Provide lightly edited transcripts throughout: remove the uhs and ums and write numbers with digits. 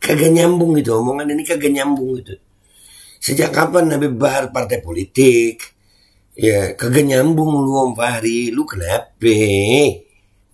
Kagak nyambung gitu, omongan ini kagak nyambung gitu. Sejak kapan Habib Bahar partai politik? Ya kagak nyambung lu Om Fahri, lu kenapa?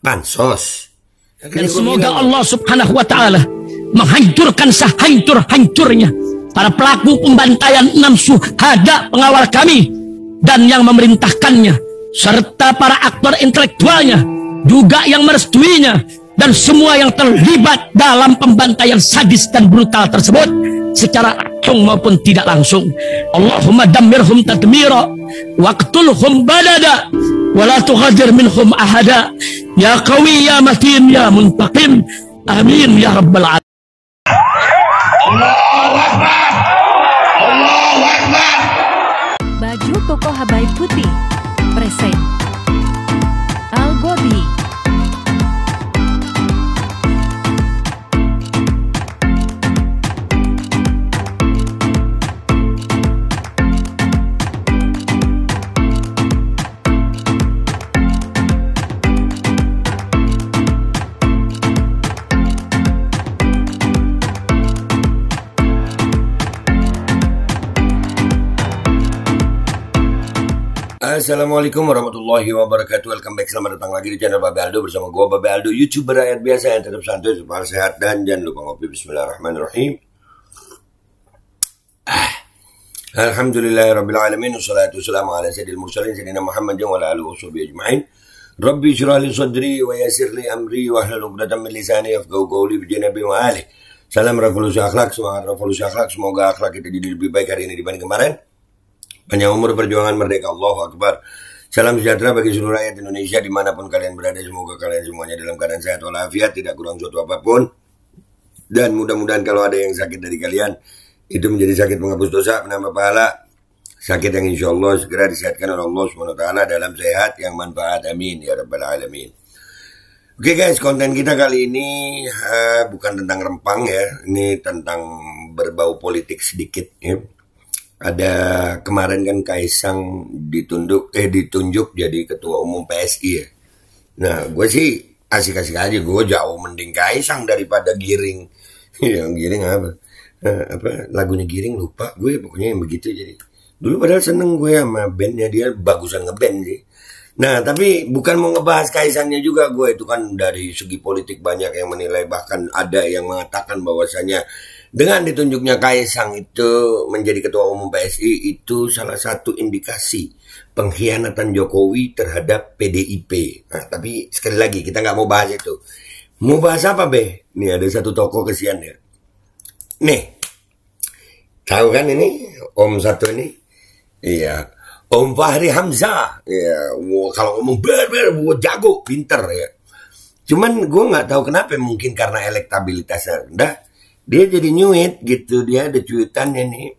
Pansos. Dan semoga Allah subhanahu wa ta'ala menghancurkan sehancur-hancurnya para pelaku pembantaian 6 syuhada pengawal kami dan yang memerintahkannya, serta para aktor intelektualnya juga yang merestuinya, dan semua yang terlibat dalam pembantaian sadis dan brutal tersebut secara langsung maupun tidak langsung. Allahumma dammirhum tadmira waqtulhum badada wala tughadir minhum ahada ya qawi ya matin ya muntaqim amin ya rabbal alamin. Allahu Akbar, Allahu Akbar. Baju koko Habaib putih present Al Gobi. Assalamualaikum warahmatullahi wabarakatuh. Welcome back, selamat datang lagi di channel Babe Aldo bersama gue Babe Aldo, YouTuber rakyat biasa yang tetap santai, supaya sehat, dan jangan lupa ngopi. Bismillahirrahmanirrahim. Alhamdulillahirrabbilalamin. Wassalatu wassalamu ala sayyidil mursalin sayyidina Muhammad wa ala alihi washabihi ajma'in. Rabbi syrah li sadri wa yassir li amri wa hlul 'uqdatam min lisani yafqahu qawli bi janabi wa ali. Salam revolusi akhlak, semangat revolusi akhlak. Semoga akhlak kita jadi lebih baik hari ini dibanding kemarin. Panjang umur, perjuangan merdeka, Allahu Akbar. Salam sejahtera bagi seluruh rakyat Indonesia dimanapun kalian berada. Semoga kalian semuanya dalam keadaan sehat walafiat, tidak kurang suatu apapun. Dan mudah-mudahan kalau ada yang sakit dari kalian, itu menjadi sakit menghapus dosa, menambah pahala. Sakit yang insya Allah segera disehatkan oleh Allah SWT dalam sehat yang manfaat. Amin ya rabbal alamin. Oke guys, konten kita kali ini bukan tentang rempang ya. Ini tentang berbau politik sedikit ya. Ada kemarin kan Kaisang ditunjuk jadi ketua umum PSI ya. Nah gue sih asik-asik aja, gue jauh mending Kaisang daripada Giring. Yang Giring apa lagunya Giring lupa gue, pokoknya yang begitu. Jadi dulu padahal seneng gue sama bandnya, dia bagusan ngeband sih. Nah tapi bukan mau ngebahas Kaisangnya juga, gue itu kan dari segi politik banyak yang menilai, bahkan ada yang mengatakan bahwasanya dengan ditunjuknya Kaisang itu menjadi ketua umum PSI itu salah satu indikasi pengkhianatan Jokowi terhadap PDIP. Nah, tapi sekali lagi kita nggak mau bahas itu. Mau bahas apa be? Nih ada satu tokoh kesian ya. Nih, tahu kan ini Om satu ini? Iya, Om Fahri Hamzah. Iya, kalau ngomong ber jago, pinter ya. Cuman gue nggak tahu kenapa, mungkin karena elektabilitasnya rendah. Dia jadi nyuit gitu, dia ada cuitannya nih.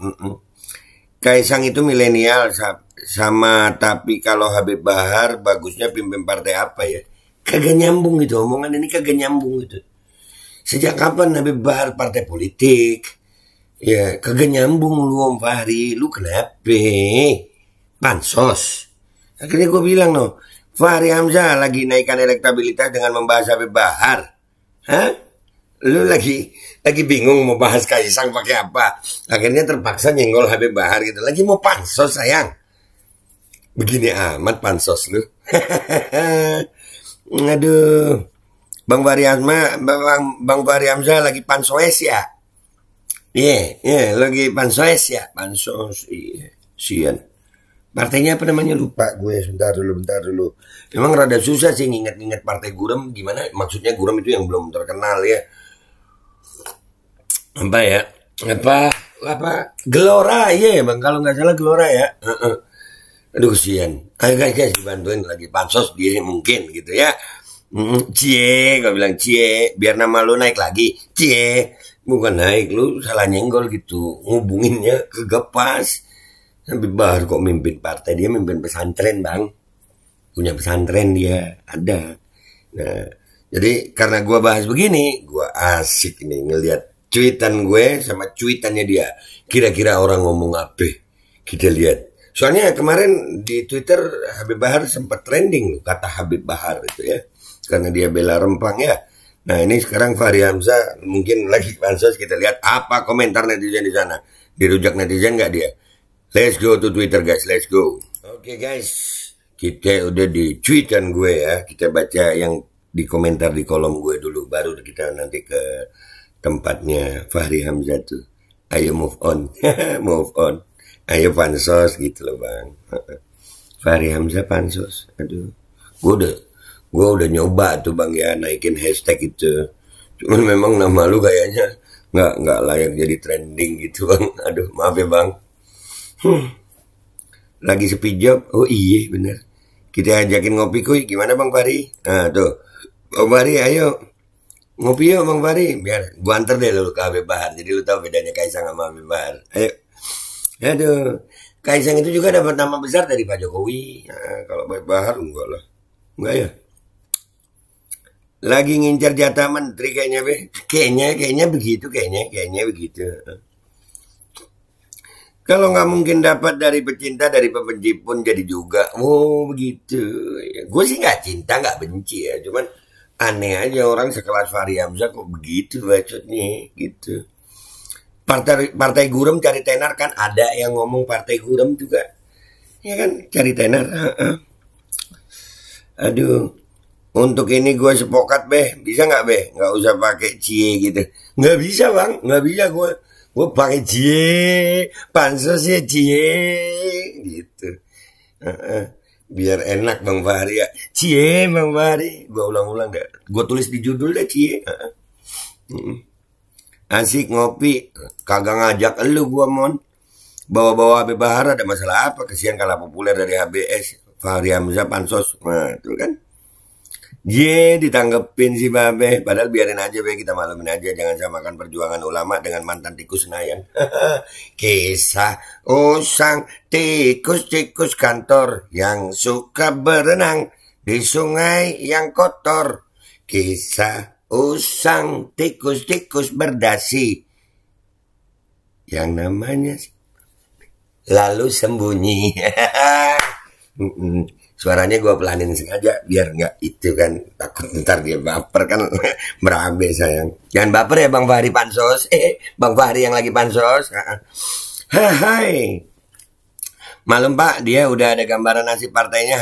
Kaisang itu milenial sama, tapi kalau Habib Bahar bagusnya pimpin partai apa ya? Kagak nyambung gitu, omongan ini kagak nyambung gitu. Sejak kapan Habib Bahar partai politik? Ya kagak nyambung lu Om Fahri, lu kenapa? Pansos. Akhirnya gue bilang no, Fahri Hamzah lagi naikkan elektabilitas dengan membahas Habib Bahar. Hah? Lu lagi bingung mau bahas Kaisang pakai apa? Akhirnya terpaksa nyenggol Habib Bahar gitu. Lagi mau pansos sayang. Begini amat pansos lu. Aduh. Bang Fahri Hamzah lagi pansos ya. Iya, lagi pansos ya. Pansos, iya. Sian. Partainya apa namanya, lupa gue. Bentar dulu. Emang rada susah sih nginget partai Gurem. Gimana? Maksudnya Gurem itu yang belum terkenal ya. Apa Gelora ya bang, kalau nggak salah Gelora ya. Aduh kesian. Ayo guys dibantuin lagi pansos dia mungkin gitu ya. Cie, gue bilang cie, biar nama lu naik lagi. Cie, bukan naik, lu salah nyenggol gitu, ngubunginnya kegepas. Habib Bahar kok mimpin partai, dia mimpin pesantren bang, punya pesantren dia ada. Nah jadi karena gue bahas begini, gue asik nih ngelihat cuitan gue sama cuitannya dia. Kira-kira orang ngomong apa? Kita lihat. Soalnya kemarin di Twitter Habib Bahar sempat trending loh, kata Habib Bahar itu ya. Karena dia bela rempang ya. Nah ini sekarang Fahri Hamzah mungkin lagi pansos, kita lihat apa komentar netizen di sana. Dirujak netizen nggak dia? Let's go to Twitter guys, let's go. Oke guys, kita udah di tweetan gue ya. Kita baca yang di komentar di kolom gue dulu, baru kita nanti ke tempatnya Fahri Hamzah tuh. Ayo move on, move on. Ayo pansos gitu loh bang. Fahri Hamzah pansos, aduh. Gue udah nyoba tuh bang ya naikin hashtag itu. Cuman memang nama lu kayaknya nggak layak jadi trending gitu bang. Aduh maaf ya bang. Lagi sepi job. Oh iya bener. Kita ajakin ngopi kuy. Gimana bang Fahri? Nah tuh. Bang Fahri ayo. Ngopi yuk bang Fahri. Biar gua anter deh lu ke Habib Bahar. Jadi lu tahu bedanya Kaisang sama Habib Bahar. Ayo. Aduh. Kaisang itu juga dapat nama besar dari Pak Jokowi. Nah, kalau Habib Bahar enggak lah. Enggak ya. Lagi ngincar jatah menteri kayaknya be. Kayaknya begitu. Kayaknya begitu. Kalau nggak mungkin dapat dari pecinta, dari pembenci pun jadi juga. Oh begitu. Gue sih nggak cinta, nggak benci ya. Cuman aneh aja orang sekelas Fahri Hamzah kok begitu bacotnya gitu. Partai Gurem cari tenar kan ada yang ngomong partai Gurem juga. Ya kan cari tenar. Aduh. Untuk ini gue sepokat be. Bisa nggak be? Nggak usah pakai cie gitu. Nggak bisa bang. Nggak bisa gue pakai cie, pansos ya cie, gitu. Biar enak bang Fahri ya. Cie bang Fahri. Gue ulang-ulang deh. Gue tulis di judul deh cie. Asik ngopi. Kagak ngajak elu gue mon. Bawa-bawa Habib Bahar ada masalah apa? Kesian kalah populer dari HBS. Fahri Hamzah pansos. Nah itu kan. Ditanggepin si Babe. Padahal biarin aja be, kita malumin aja. Jangan samakan perjuangan ulama dengan mantan tikus Senayan. Kisah usang tikus-tikus kantor yang suka berenang di sungai yang kotor. Kisah usang tikus-tikus berdasi yang namanya lalu sembunyi. Suaranya gue pelanin sengaja biar nggak itu kan, takut ntar dia baper kan. Berabe sayang. Jangan baper ya Bang Fahri pansos. Bang Fahri yang lagi pansos. Hai. Malum Pak, dia udah ada gambaran nasib partainya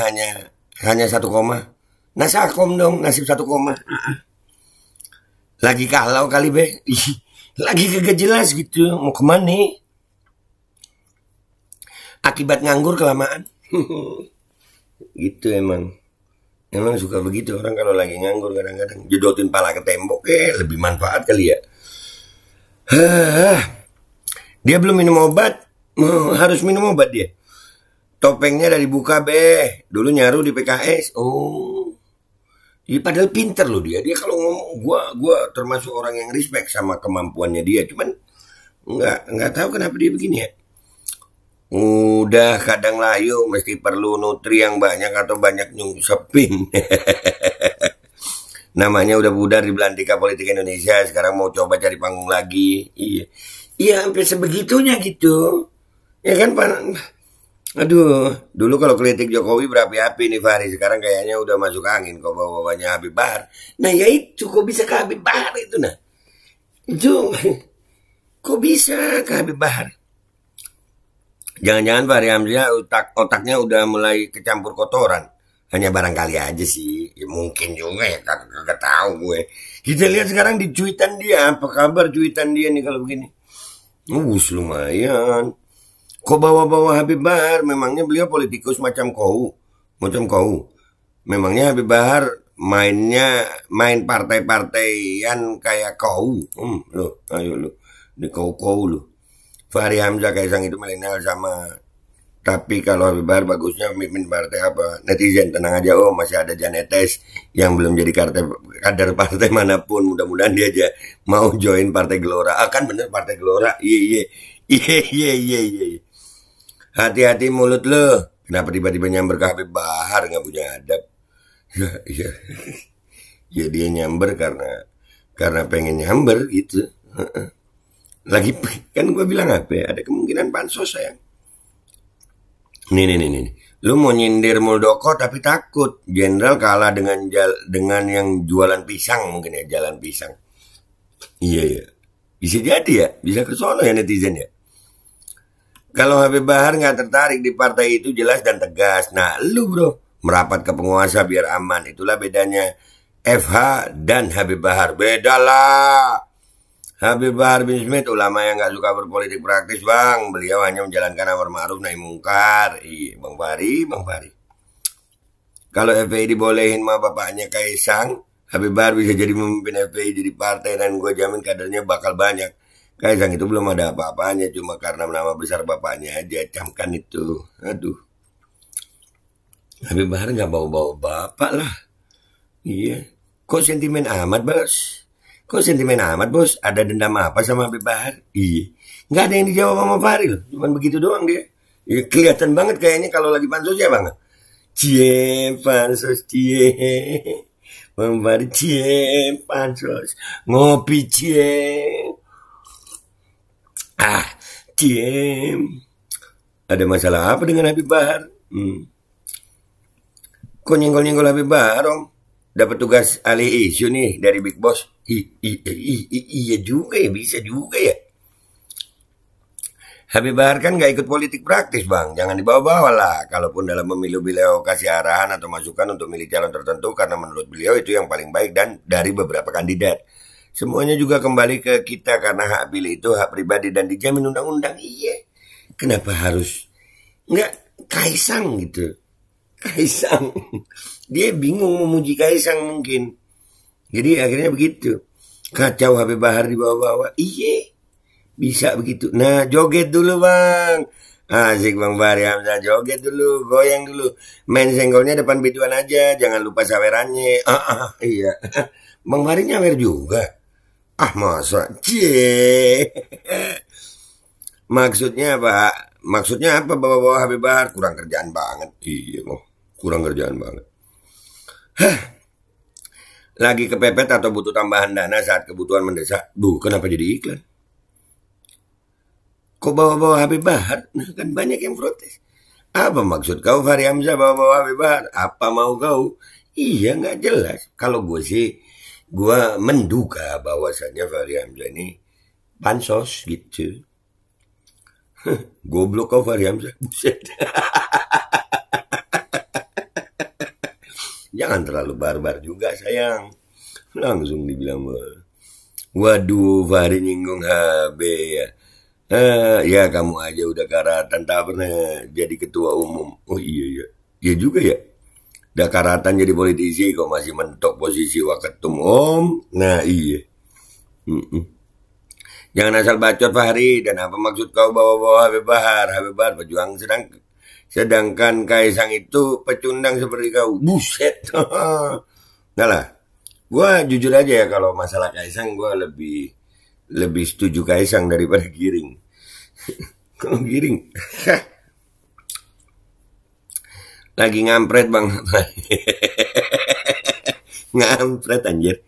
hanya 1 koma. Nasakom dong, nasib 1 koma. Lagi kalau kali be. Lagi kagak jelas gitu. Mau kemana nih? Akibat nganggur kelamaan. Gitu emang suka begitu orang kalau lagi nganggur kadang-kadang jedotin pala ke tembok lebih manfaat kali ya. Dia belum minum obat, harus minum obat dia. Topengnya dari buka be, dulu nyaru di PKS. Oh, ya, padahal pinter loh dia kalau ngomong gua termasuk orang yang respect sama kemampuannya dia, cuman nggak tahu kenapa dia begini ya. Udah kadang layu mesti perlu nutri yang banyak atau banyak nyungsepin. Namanya udah pudar di belantika politik Indonesia. Sekarang mau coba cari panggung lagi. Iya hampir sebegitunya gitu. Ya kan Pak. Aduh, dulu kalau kritik Jokowi berapi-api nih Fahri. Sekarang kayaknya udah masuk angin kok bawa-bawanya Habib Bahar. Nah ya itu kok bisa ke Habib Bahar itu nah. Itu kok bisa ke Habib Bahar. Jangan-jangan Fahri Hamzah otaknya udah mulai kecampur kotoran. Hanya barangkali aja sih. Ya, mungkin juga ya, kagak tahu gue. Kita lihat sekarang di cuitan dia. Apa kabar cuitan dia nih kalau begini? Lumayan. Kok bawa-bawa Habib Bahar? Memangnya beliau politikus macam kau. Memangnya Habib Bahar main partai-partaian kayak kau. Loh, ayo lu. Ini kau lu. Fahri Hamzah Kaisang itu milenial sama. Tapi kalau Habib Bahar bagusnya mimpin partai apa? Netizen tenang aja, masih ada Janetes yang belum jadi kader partai manapun. Mudah-mudahan dia aja mau join partai Gelora. Kan bener partai Gelora. Iya. Hati-hati mulut lo. Kenapa tiba-tiba nyamber ke Habib Bahar nggak punya adab? Iya. Ya dia nyamber karena pengen nyamber gitu. Lagi kan gue bilang apa ya, ada kemungkinan pansos sayang. Nih. Lu mau nyindir Muldoko tapi takut jenderal kalah dengan yang jualan pisang mungkin ya, jalan pisang. Iya ya. Bisa jadi ya, bisa ke sono ya netizen ya. Kalau Habib Bahar nggak tertarik di partai itu jelas dan tegas. Nah, lu bro, merapat ke penguasa biar aman. Itulah bedanya FH dan Habib Bahar. Beda lah. Habib Bahar bin Smith ulama yang nggak suka berpolitik praktis bang. Beliau hanya menjalankan amar ma'ruf nahi mungkar. Iya, Bang Fahri. Kalau FPI dibolehin sama bapaknya Kaisang, Habib Bahar bisa jadi memimpin FPI jadi partai dan gue jamin kadernya bakal banyak. Kaisang itu belum ada apa-apanya, cuma karena nama besar bapaknya aja, camkan itu. Aduh. Habib Bahar nggak bawa-bawa bapak lah. Iya. Kok sentimen amat bos? Ada dendam apa sama Habib Bahar? Iya. Nggak ada yang dijawab sama Fahri loh. Cuman begitu doang dia. Ya, kelihatan banget kayaknya kalau lagi pansos ya bang. Cie, pansos cie. Bang Fahri cie, pansos. Ngopi cie. Cie. Ada masalah apa dengan Habib Bahar? Kok nyenggol-nyenggol Habib Bahar om? Dapat tugas alih isu nih dari Big Boss. Iya juga ya, bisa juga ya. Habib Bahar kan gak ikut politik praktis bang. Jangan dibawa-bawa lah. Kalaupun dalam pemilu beliau kasih arahan atau masukan untuk milih calon tertentu. Karena menurut beliau itu yang paling baik dan dari beberapa kandidat. Semuanya juga kembali ke kita karena hak pilih itu hak pribadi dan dijamin undang-undang. Iya. Kenapa harus nggak Kaisang gitu? Kaisang. Dia bingung memuji Kaisang mungkin. Jadi akhirnya begitu. Kacau Habib Bahar dibawa-bawa. Iya. Bisa begitu. Nah, joget dulu bang. Asik Bang Fahri Hamzah, joget dulu, goyang dulu. Main senggolnya depan biduan aja, jangan lupa sawerannya. Iya. Bang Fahri nyawer juga. Masa? Cie. Maksudnya apa bawa-bawa Habib Bahar? Kurang kerjaan banget. Iya, kurang kerjaan banget. Lagi kepepet atau butuh tambahan dana saat kebutuhan mendesak. Duh, kenapa jadi iklan? Kok bawa-bawa Habib Bahar? Nah, kan banyak yang protes. Apa maksud kau Fahri Hamzah bawa-bawa Habib Bahar? Apa mau kau? Iya, nggak jelas. Kalau gue sih, gue menduga bahwasannya Fahri Hamzah ini bansos gitu. Goblok kau Fahri Hamzah. Buset. Jangan terlalu barbar juga sayang. Langsung dibilang, waduh Fahri nyinggung HB ya. Ya kamu aja udah karatan tak pernah jadi ketua umum. Oh iya. Iya juga ya. Udah karatan jadi politisi kok masih mentok posisi waketum om. Nah iya. Jangan asal bacot Fahri. Dan apa maksud kau bawa-bawa Habib Bahar? Habib Bahar pejuang sedangkan Kaisang itu pecundang seperti kau. Buset. Enggak lah. Gue jujur aja ya kalau masalah Kaisang gue lebih setuju Kaisang daripada Giring. Kalau Giring lagi ngampret bang. Ngampret anjir.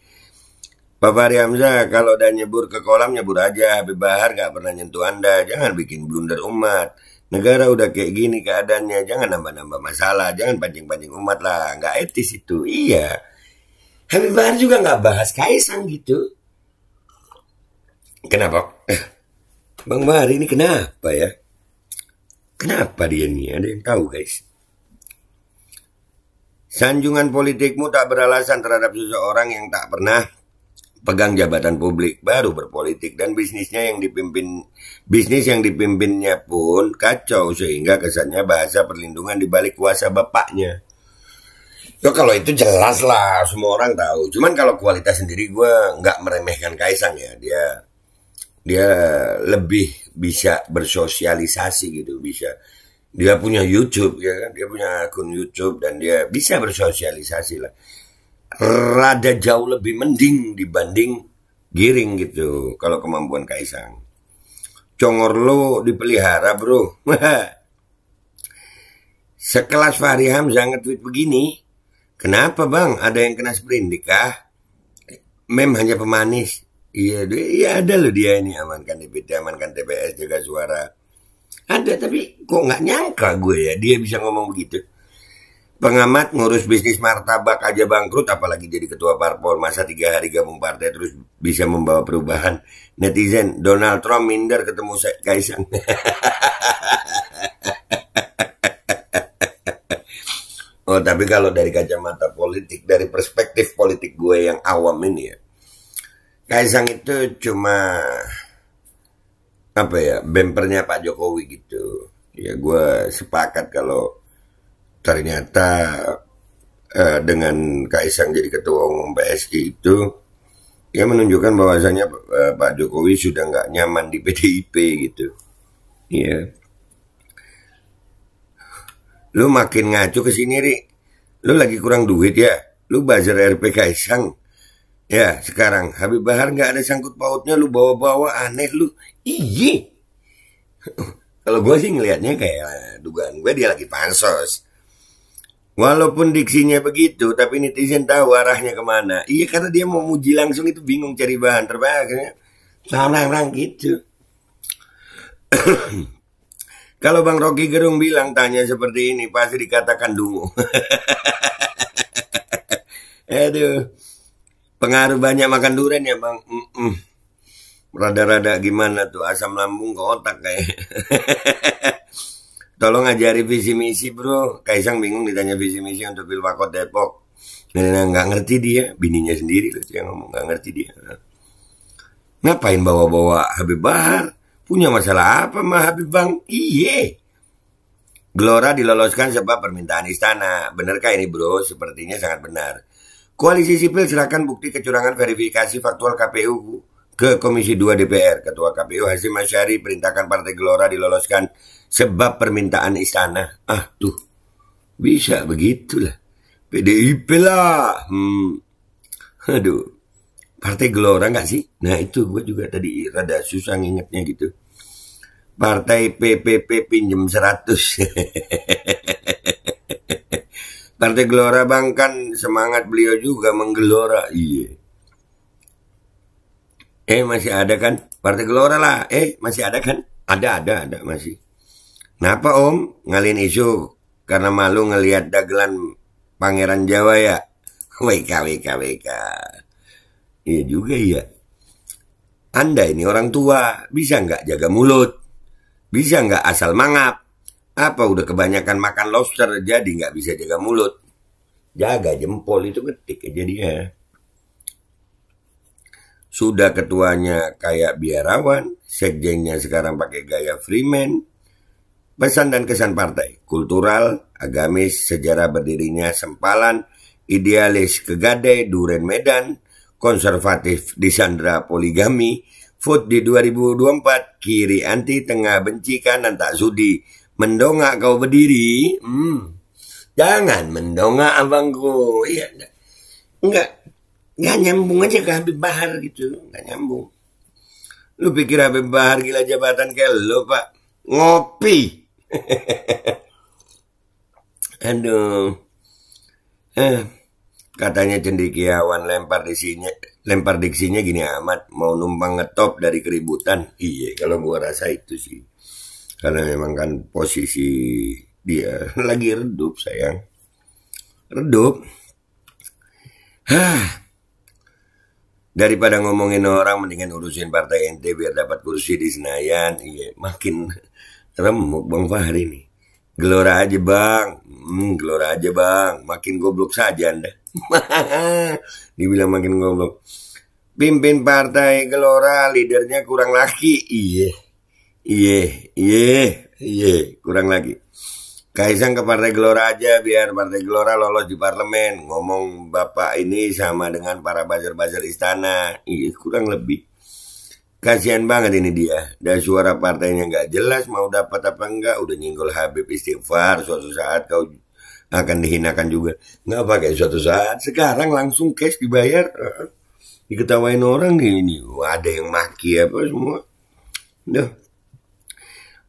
Pak Fahri Hamzah kalau udah nyebur ke kolam nyebur aja. Habib Bahar gak pernah nyentuh Anda. Jangan bikin blunder umat. Negara udah kayak gini keadaannya. Jangan nambah-nambah masalah. Jangan pancing-pancing umat lah. Gak etis itu. Iya. Habib Bahar juga gak bahas Kaisang gitu. Kenapa? Bang Fahri ini kenapa ya? Kenapa dia nih? Ada yang tahu guys? Sanjungan politikmu tak beralasan terhadap seseorang yang tak pernah pegang jabatan publik, baru berpolitik, dan bisnis yang dipimpinnya pun kacau sehingga kesannya bahasa perlindungan di balik kuasa bapaknya. Ya kalau itu jelas lah, semua orang tahu. Cuman kalau kualitas sendiri gue nggak meremehkan Kaisang ya, dia lebih bisa bersosialisasi gitu, dia punya YouTube ya kan, dia punya akun YouTube dan dia bisa bersosialisasi lah. Rada jauh lebih mending dibanding Giring gitu kalau kemampuan Kaisang. Congor lo dipelihara bro. Sekelas Fahri Hamzah nge-tweet begini, kenapa bang ada yang kena sprindik kah? Mem hanya pemanis. Iya ada loh dia ini, amankan DPT, amankan TPS, jaga suara. Ada, tapi kok nggak nyangka gue ya dia bisa ngomong begitu. Pengamat ngurus bisnis martabak aja bangkrut, apalagi jadi ketua parpol. Masa 3 hari gabung partai terus bisa membawa perubahan. Netizen, Donald Trump minder ketemu Kaisang. Oh, tapi kalau dari kacamata politik, dari perspektif politik gue yang awam ini ya, Kaisang itu cuma apa ya, bempernya Pak Jokowi gitu. Ya gue sepakat kalau ternyata dengan Kaisang jadi ketua umum PSI itu ya menunjukkan bahwasanya Pak Jokowi sudah nggak nyaman di PDIP gitu. Iya. Lu makin ngaco ke sini, Ri. Lu lagi kurang duit ya. Lu buzzer RP Kaisang. Ya, sekarang Habib Bahar nggak ada sangkut pautnya, lu bawa-bawa, aneh lu. Iya. Kalau gue sih ngelihatnya kayak dugaan gue dia lagi pansos. Walaupun diksinya begitu, tapi netizen tahu arahnya kemana. Iya, karena dia mau muji langsung itu bingung cari bahan terbaik. Sarang-sarang gitu. Kalau Bang Rocky Gerung bilang tanya seperti ini, pasti dikatakan dungu. Aduh, pengaruh banyak makan durian ya Bang. Rada-rada gimana tuh, asam lambung ke otak kayak. Tolong ajari visi misi bro. Kaisang bingung ditanya visi misi untuk Pilwakot Depok. Nah, nggak ngerti dia, bininya sendiri loh yang ngomong, nggak ngerti dia. Ngapain bawa-bawa Habib Bahar? Punya masalah apa sama Habib Bang? Iye. Gelora diloloskan sebab permintaan istana. Benarkah ini bro? Sepertinya sangat benar. Koalisi sipil serahkan bukti kecurangan verifikasi faktual KPU ke Komisi 2 DPR. Ketua KPU Hasyim Asyari perintahkan Partai Gelora diloloskan sebab permintaan istana. Ah tuh, bisa begitulah. PDIP lah. Aduh. Partai Gelora nggak sih? Nah itu gue juga tadi rada susah ngingetnya gitu. Partai PPP pinjem 100. Partai Gelora Bang kan semangat beliau juga menggelora. Iya. Masih ada kan? Partai Gelora lah. Masih ada kan? Ada masih. Kenapa Om? Ngalihin isu karena malu ngelihat dagelan Pangeran Jawa ya? WK. Iya juga ya. Anda ini orang tua, bisa nggak jaga mulut? Bisa nggak asal mangap? Apa udah kebanyakan makan lobster jadi nggak bisa jaga mulut? Jaga jempol itu ketik aja dia. Sudah ketuanya kayak biarawan, sekjennya sekarang pakai gaya Freeman. Pesan dan kesan partai, kultural, agamis, sejarah berdirinya sempalan, idealis kegadai, duren Medan, konservatif disandra poligami, vote di 2024, kiri anti, tengah benci, kanan tak sudi, mendongak kau berdiri, jangan mendongak abangku, iya, enggak nyambung aja ke Habib Bahar gitu, enggak nyambung. Lu pikir Habib Bahar gila jabatan kayak lu Pak, ngopi, aduh, katanya cendekiawan lempar diksinya gini amat, mau numpang ngetop dari keributan. Iya, kalau gua rasa itu sih. Karena memang kan posisi dia lagi redup sayang. Redup. Daripada ngomongin orang mendingan urusin partai ente biar dapat kursi di Senayan. Iya, makin remuk Bang Fahri nih. Gelora aja bang, gelora aja bang, makin goblok saja Anda. Dibilang makin goblok. Pimpin partai Gelora, leadernya kurang laki. Iya, kurang lagi. Kaisang ke partai Gelora aja biar partai Gelora lolos di parlemen. Ngomong bapak ini sama dengan para buzzer-buzzer istana. Iya, kurang lebih. Kasihan banget ini dia. Dan suara partainya nggak jelas mau dapat apa enggak. Udah nyinggol Habib istighfar. Suatu saat kau akan dihinakan juga. Nggak pakai suatu saat. Sekarang langsung cash dibayar. Diketawain orang gini. Ada yang maki apa semua. Duh.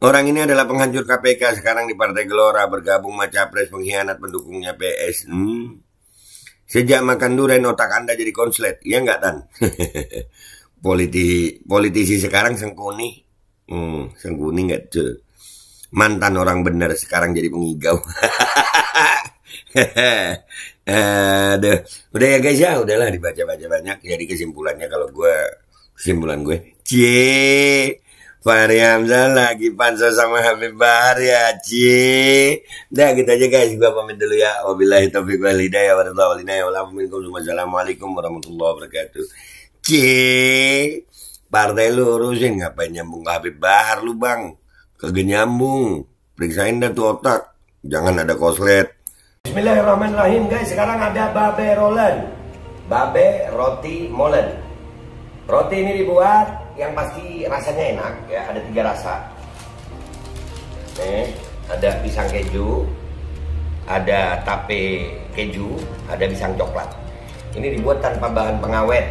Orang ini adalah penghancur KPK. Sekarang di Partai Gelora. Bergabung sama capres pengkhianat pendukungnya PS. Sejak makan durian otak Anda jadi konslet. Iya nggak Tan? Politisi sekarang sengkuni. Sengkuni nggak tuh. Mantan orang bener sekarang jadi pengigau. Aduh, udah ya guys ya, udahlah dibaca-baca banyak. Jadi kesimpulan gue, Fahri Hamzah lagi pansos sama Habib Bahar ya, Udah gitu aja guys, gue pamit dulu ya. Wabillahi taufiq wal hidayah, wassalamualaikum warahmatullahi wabarakatuh. Partai lu urusin, ngapain nyambung ke Habib Bahar lu bang? Kagak nyambung, periksain dah tuh otak, jangan ada koslet. Bismillahirrahmanirrahim guys, sekarang ada babe rolen, babe roti molen. Roti ini dibuat yang pasti rasanya enak ya, ada 3 rasa. Nih, ada pisang keju, ada tape keju, ada pisang coklat. Ini dibuat tanpa bahan pengawet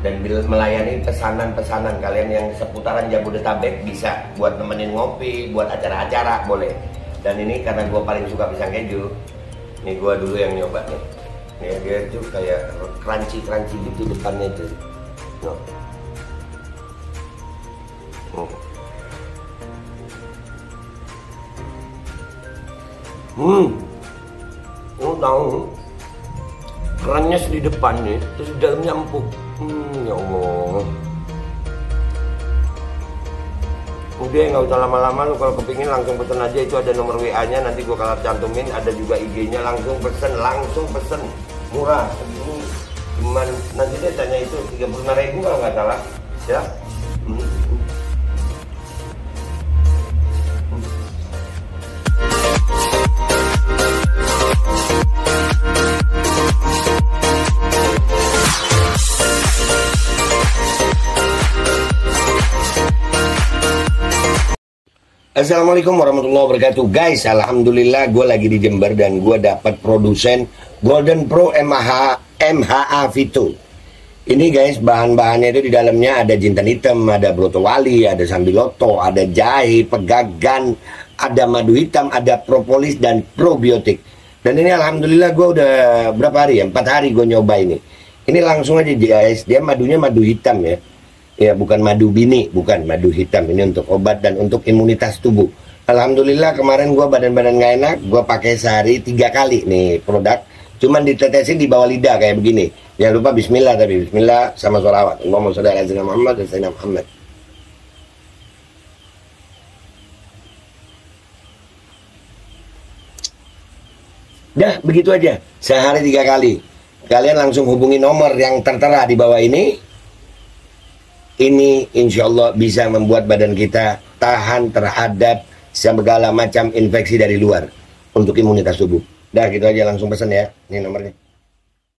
dan melayani pesanan-pesanan kalian yang seputaran Jabodetabek, bisa buat nemenin ngopi, buat acara-acara boleh. Dan ini karena gue paling suka pisang keju, ini gue dulu yang nyoba nih. Nih dia tuh kayak crunchy gitu depannya itu. No. Tahu kerannya di depan nih, terus di dalamnya empuk. Ya Allah. Udah nggak usah lama-lama, lu kalau kepingin langsung pesen aja, itu ada nomor WA-nya, nanti gua kalau cantumin, ada juga IG-nya, langsung pesen, murah. Segini cuman nanti dia tanya itu 35.000 kalau nggak salah, ya. Assalamualaikum warahmatullahi wabarakatuh guys. Alhamdulillah gue lagi di Jember dan gue dapat produsen Golden Pro MHA Vito. Ini guys, bahan-bahannya itu di dalamnya ada jintan hitam, ada broto wali, ada sambiloto, ada jahe, pegagan, ada madu hitam, ada propolis dan probiotik. Dan ini alhamdulillah gue udah berapa hari ya, 4 hari gue nyoba ini. Ini langsung aja guys, dia madunya madu hitam ya. Ya bukan madu bini, bukan madu hitam. Ini untuk obat dan untuk imunitas tubuh. Alhamdulillah kemarin gue badan-badan gak enak, gue pakai sehari 3 kali nih produk. Cuman ditetesin di bawah lidah kayak begini. Jangan lupa bismillah, tapi bismillah sama sholawat. Allahumma sholli ala sayyidina Muhammad dan sayyidina Muhammad. Dah begitu aja, sehari 3 kali. Kalian langsung hubungi nomor yang tertera di bawah ini. Ini insya Allah bisa membuat badan kita tahan terhadap segala macam infeksi dari luar untuk imunitas tubuh. Dah gitu aja, langsung pesan ya. Ini nomornya.